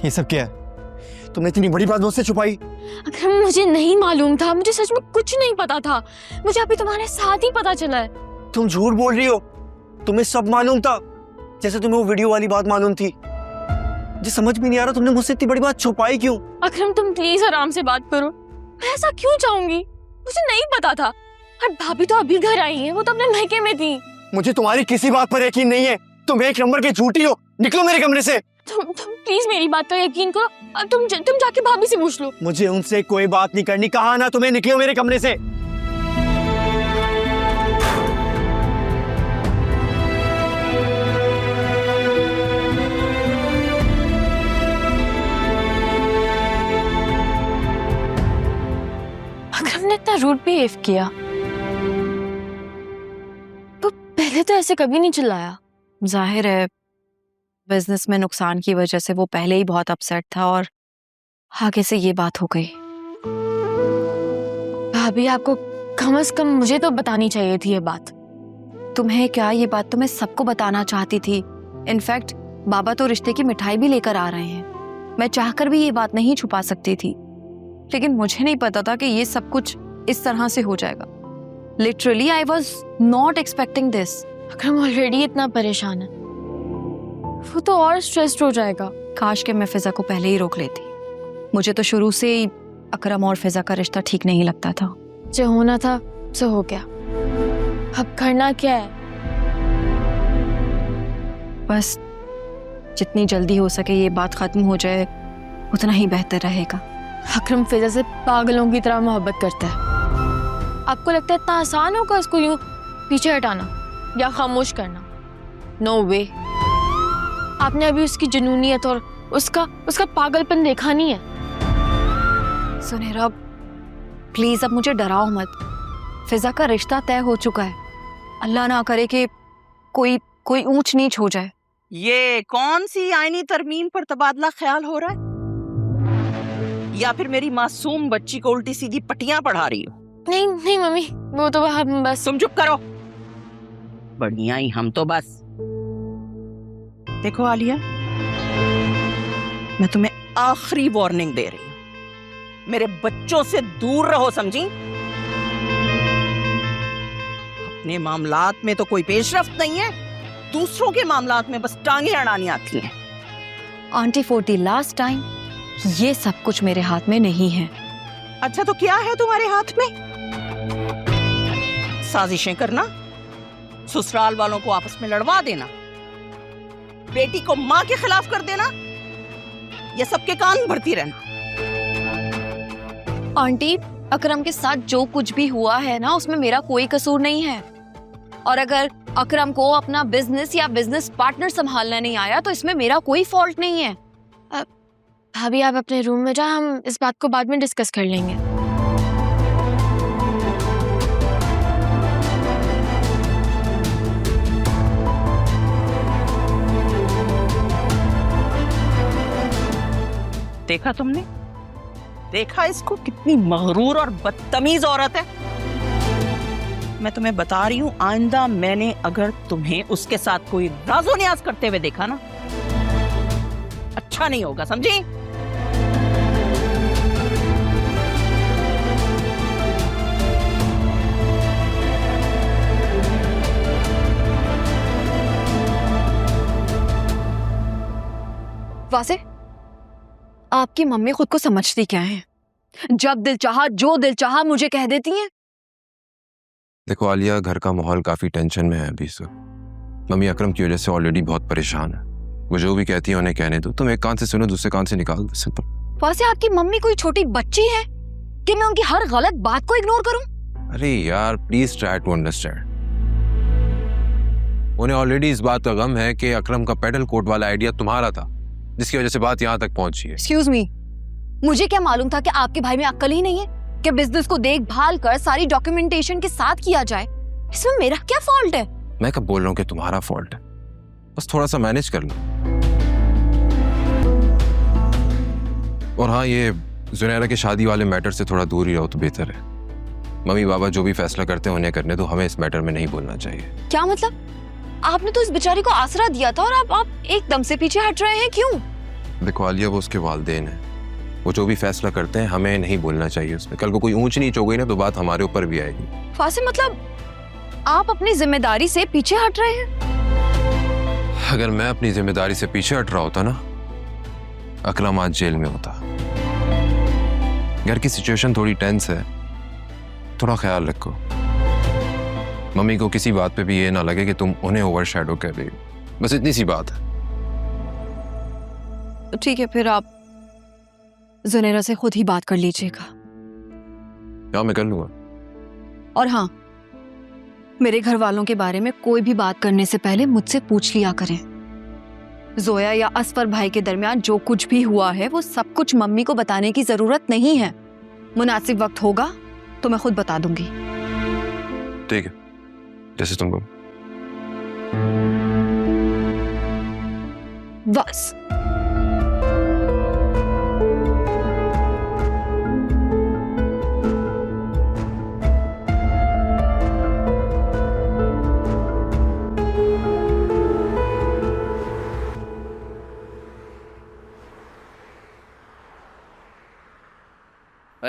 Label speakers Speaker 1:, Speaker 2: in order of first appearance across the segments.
Speaker 1: ये सब क्या है? तुमने इतनी बड़ी बात मुझसे छुपाई?
Speaker 2: अकरम, मुझे नहीं मालूम था, मुझे सच में कुछ नहीं पता था। मुझे अभी तुम्हारे साथ ही पता चला है।
Speaker 1: तुम झूठ बोल रही हो। तुम्हें सब मालूम था, जैसे तुम्हें वो वीडियो वाली बात मालूम थी। मुझे समझ भी नहीं आ रहा तुमने मुझसे इतनी बड़ी बात छुपाई क्यों?
Speaker 2: अकरम, तुम प्लीज आराम से बात करो। मैं ऐसा क्यों चाहूंगी? मुझे नहीं पता था। और भाभी तो अभी घर आई है, वो तो अपने मायके में थी।
Speaker 1: मुझे तुम्हारी किसी बात पर यकीन नहीं है। तुम एक नंबर की झूठी हो। निकलो मेरे कमरे से।
Speaker 2: तुम प्लीज मेरी बात पर यकीन करो। अब तुम जाके भाभी से पूछ लो।
Speaker 1: मुझे उनसे कोई बात नहीं करनी। कहा ना तुम्हें, निकलो मेरे कमरे से।
Speaker 2: अकरम ने इतना रूड बिहेव किया। वो पहले तो ऐसे कभी नहीं चिल्लाया।
Speaker 3: जाहिर है बिजनेस में नुकसान की वजह से वो पहले ही बहुत अपसेट था और आगे से ये बात हो गई।
Speaker 2: भाभी, आपको कम से कम मुझे तो बतानी चाहिए थी ये बात।
Speaker 3: तुम्हें क्या, ये बात तो मैं सबको बताना चाहती थी। इनफैक्ट बाबा तो रिश्ते की मिठाई भी लेकर आ रहे हैं। मैं चाहकर भी ये बात नहीं छुपा सकती थी, लेकिन मुझे नहीं पता था कि ये सब कुछ इस तरह से हो जाएगा। Literally I was not expecting this.
Speaker 2: Akram already इतना परेशान है, वो तो और स्ट्रेस्ड हो जाएगा।
Speaker 3: काश के मैं फिजा को पहले ही रोक लेती। मुझे तो शुरू से ही अकरम और फिजा का रिश्ता ठीक नहीं लगता था।
Speaker 2: जो होना था सो हो गया। अब करना क्या है?
Speaker 3: बस जितनी जल्दी हो सके ये बात खत्म हो जाए उतना ही बेहतर रहेगा।
Speaker 2: अकरम फिजा से पागलों की तरह मोहब्बत करता है। आपको लगता है इतना आसान होगा उसको यूं पीछे हटाना या खामोश करना? नो वे। आपने अभी उसकी जुनूनियत और उसका पागलपन देखा नहीं है।
Speaker 3: सुनहरा प्लीज अब मुझे डराओ मत। फिजा का रिश्ता तय हो चुका है। अल्लाह ना करे कि कोई ऊंच नीच हो जाए।
Speaker 4: ये कौन सी आईनी तरमीम पर तबादला ख्याल हो रहा है? या फिर मेरी मासूम बच्ची को उल्टी सीधी पट्टियां पढ़ा रही हो?
Speaker 2: नहीं नहीं मम्मी, वो तो हम बस।
Speaker 4: तुम चुप करो। बढ़िया ही हम तो बस। देखो आलिया, मैं तुम्हें आखिरी वार्निंग दे रही हूं। मेरे बच्चों से दूर रहो, समझी? अपने मामलात में तो कोई पेशरफ्त नहीं है, दूसरों के मामलात में बस टांगे अड़ानी आती हैं।
Speaker 3: Aunty for the last time, ये सब कुछ मेरे हाथ में नहीं है।
Speaker 4: अच्छा तो क्या है तुम्हारे हाथ में? साजिशें करना, ससुराल वालों को आपस में लड़वा देना, बेटी को माँ के खिलाफ कर देना, ये सबके कान भरती रहना।
Speaker 3: आंटी, अकरम के साथ जो कुछ भी हुआ है ना, उसमें मेरा कोई कसूर नहीं है। और अगर अकरम को अपना बिजनेस या बिजनेस पार्टनर संभालना नहीं आया तो इसमें मेरा कोई फॉल्ट नहीं है।
Speaker 2: भाभी आप अपने रूम में जाओ, हम इस बात को बाद में डिस्कस कर लेंगे।
Speaker 4: देखा तुमने? देखा इसको, कितनी मगरूर और बदतमीज औरत है। मैं तुम्हें बता रही हूं, आइंदा मैंने अगर तुम्हें उसके साथ कोई राजो न्याज करते हुए देखा ना, अच्छा नहीं होगा, समझी?
Speaker 3: वासे, आपकी मम्मी खुद को समझती क्या है? जब दिल चाहा, जो दिल चाहा मुझे कह देती हैं।
Speaker 5: देखो आलिया, घर का माहौल काफी टेंशन में है अभी से। मम्मी अकरम की वजह से ऑलरेडी बहुत परेशान है। वो जो भी कहती है उन्हें कहने दो। तुम एक कान से सुनो, दूसरे कान से निकाल दो। सिंपल।
Speaker 3: वासे, आपकी मम्मी कोई छोटी बच्ची है कि मैं उनकी हर गलत बात को इग्नोर करूं?
Speaker 5: अरे यार प्लीज ट्राई टू अंडरस्टैंड। उन्हें ऑलरेडी इस बात का गम है कि अकरम का पेडल कोट वाला आइडिया तुम्हारा था, जिसकी वजह से बात यहाँ तक पहुंची है।
Speaker 3: एक्सक्यूज मी, मुझे क्या मालूम था कि आपके भाई में अक्ल ही नहीं है कि बिजनेस को देखभाल कर सारी डॉक्यूमेंटेशन के साथ किया जाए। इसमें मेरा क्या फॉल्ट है?
Speaker 5: मैं कब बोल रहा हूँ कि तुम्हारा फॉल्ट है? बस थोड़ा सा मैनेज कर लो। और हाँ, ये जुनैरा के शादी वाले मैटर से थोड़ा दूर ही रहो तो बेहतर है। मम्मी बाबा जो भी फैसला करते हैं उन्हें करने दो, हमें इस मैटर में नहीं बोलना चाहिए।
Speaker 3: क्या मतलब? आपने तो इस बेचारी को आसरा दिया था और आप एकदम से पीछे हट रहे हैं, क्यों?
Speaker 5: देखो आलिया, वो उसके वालिदैन हैं, वो जो भी फैसला करते हैं हमें नहीं बोलना चाहिए उसमें। कल को कोई ऊंच नीच हो गई ना तो बात हमारे ऊपर भी आएगी।
Speaker 3: फासिल, मतलब आप अपनी जिम्मेदारी से पीछे हट रहे हैं?
Speaker 5: अगर मैं अपनी जिम्मेदारी से पीछे हट रहा होता ना, अकरम आज जेल में होता। घर की सिचुएशन थोड़ी टेंस है, थोड़ा ख्याल रखो। मम्मी को किसी बात पे भी ये ना लगे कि तुम उन्हें ओवरशैडो कर रही हो, बस इतनी सी बात है।
Speaker 3: तो ठीक है, फिर आप जुनेरा से खुद ही बात कर लीजिएगा।
Speaker 5: क्या मैं कर लूंगा।
Speaker 3: और हाँ, मेरे घर वालों के बारे में कोई भी बात करने से पहले मुझसे पूछ लिया करें। जोया या असफर भाई के दरमियान जो कुछ भी हुआ है वो सब कुछ मम्मी को बताने की जरूरत नहीं है। मुनासिब वक्त होगा तो मैं खुद बता दूंगी।
Speaker 5: ठीक है, जैसे तुम कहो।
Speaker 3: बस।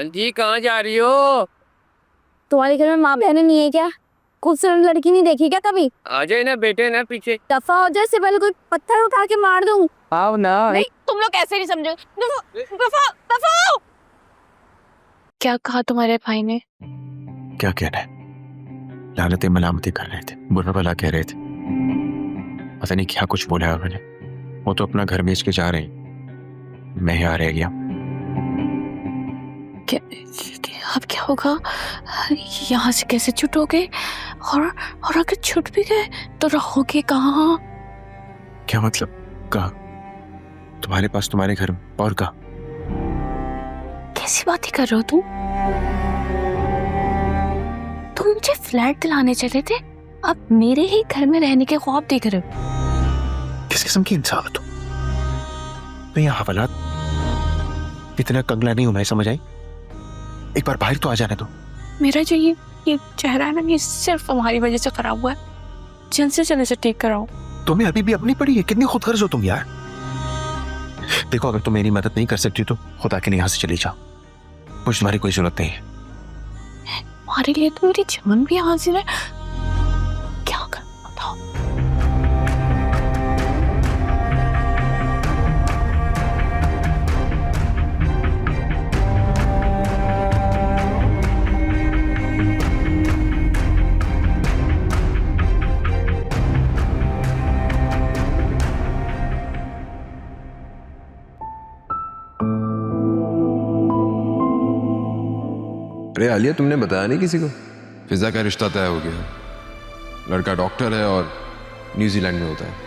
Speaker 6: जी कहाँ जा रही हो?
Speaker 7: तुम्हारे घर में माँ बहनें नहीं है क्या? खूबसूरत लड़की नहीं देखी क्या कभी?
Speaker 6: आ जाए ना बेटे ना पीछे।
Speaker 7: दफा हो जाए, से पहले कोई पत्थर उठा के मार दूं।
Speaker 6: आओ ना।
Speaker 7: नहीं, तुम लोग ऐसे नहीं समझो। दफा दफा हो।
Speaker 2: क्या कहा तुम्हारे भाई ने?
Speaker 8: क्या कहना है, लानतें मलामतें कर रहे थे, बुरा भला कह रहे थे, पता नहीं क्या कुछ बोला है उन्होंने। वो तो अपना घर बेच के जा रहे हैं, मैं यहाँ रह गया।
Speaker 2: अब क्या होगा? यहाँ से कैसे छुटोगे? और अगर छुट भी गए तो रहोगे कहाँ?
Speaker 8: क्या मतलब? कहा? तुम्हारे पास, तुम्हारे घर में, और कहा?
Speaker 2: कैसी बातें कर रहे हो तुम मुझे फ्लैट दिलाने चले थे, अब मेरे ही घर में रहने के ख्वाब देख रहे हो।
Speaker 8: किस किस्म की इंसान हो तुम? मैं यहाँ हवालात इतना कंगला नहीं हूं, मैं समझ आई। एक बार बाहर तो आ जाने दो।
Speaker 2: मेरा जो ये चेहरा है ना, ये सिर्फ हमारी वजह से खराब हुआ है। जल्द से जल्द इसे ठीक कराओ।
Speaker 8: तुम्हें अभी भी अपनी पड़ी है, कितनी खुदगर्ज हो तुम यार। देखो, अगर तुम मेरी मदद नहीं कर सकती तो खुदा के लिए यहाँ से चली जाओ, मुझे तुम्हारी कोई जरूरत नहीं है।
Speaker 2: हमारे लिए तो मेरी जान भी हाजिर है। क्या कर बताओ?
Speaker 5: अरे आलिया, तुमने बताया नहीं किसी को? फिजा का रिश्ता तय हो गया। लड़का डॉक्टर है और न्यूजीलैंड में होता है।